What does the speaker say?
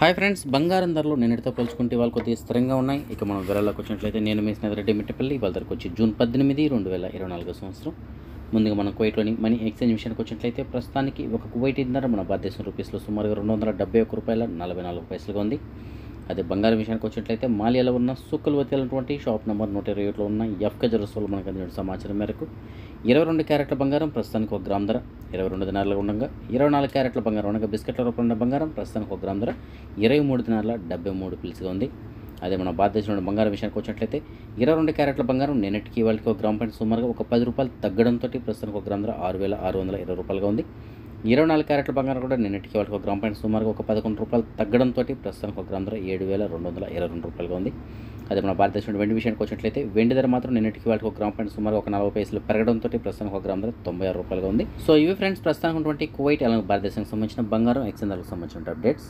Hi friends, బంగారం ధరలు నిన్నటితో పోల్చుకుంటే వాళ్ళు కొద్దిగా స్థిరంగా ఉన్నాయి. ఇక మనం వివరాల్లోకి వచ్చినట్లయితే నేను మీ స్నేహితుడు మిట్టపల్లి. వాళ్ళ ధరకు వచ్చి జూన్ 18, 2024 సంవత్సరం. ముందుగా మనం కువైట్లోని మనీ ఎక్స్చేంజ్ విషయానికి వచ్చినట్లయితే ప్రస్తుతానికి ఒక కువైట్ దినార్ మన భారతదేశం రూపీస్లో సుమారుగా $271.44 ఉంది. అదే బంగారం విషయానికి వచ్చినట్లయితే మాలియాలో ఉన్న సుక్కలు వతిలినటువంటి షాప్ నెంబర్ 121లో ఉన్న ఎఫ్కే జెరూసలో మనకు అందిన సమాచారం మేరకు 22 క్యారెట్ల బంగారం ప్రస్తుతానికి 1 గ్రామ్ ధర 22 దినార్లు ఉండగా, 24 క్యారెట్ల బంగారం అనగా బిస్కెట్ల రూపంలో బంగారం ప్రస్తుతానికి 1 గ్రామ్ ధర 23 దినార్ల 73 పిల్స్గా ఉంది. అదే మన భారతదేశంలో బంగారం విషయానికి వచ్చినట్లయితే 22 క్యారెట్ల బంగారం నిన్నటికి వాళ్ళకి 1 గ్రామ్ పైన సుమారుగా ఒక ₹10 తగ్గడంతో ప్రస్తుతానికి 1 గ్రామ్ ధర ₹6,620గా ఉంది. 24 క్యారెట్ల బంగారం కూడా నిన్నటికి వాళ్ళకి 1 గ్రామ్ పైన సుమారుగా ఒక ₹11 తగ్గడంతో ప్రస్తుతానికి 1 గ్రామ్ ధర ₹7,222గా ఉంది. అదే మన భారతదేశంలో వెండి విషయానికి వచ్చినట్లయితే వెండి ధర మాత్రం నిన్నటికి వాళ్ళకి 1 గ్రామ్ పైన సుమారుగా ఒక 40 పైసలు పెరగడంతో ప్రస్తుతానికి 1 గ్రామ్ ధర ₹96గా ఉంది. సో ఇవి ఫ్రెండ్స్ ప్రస్తుతానికి ఉన్నటువంటి కువైట్ అలాగే భారతదేశానికి సంబంధించిన బంగారం ఎక్స్చేంజ్ ధరలకు సంబంధించిన అప్డేట్స్.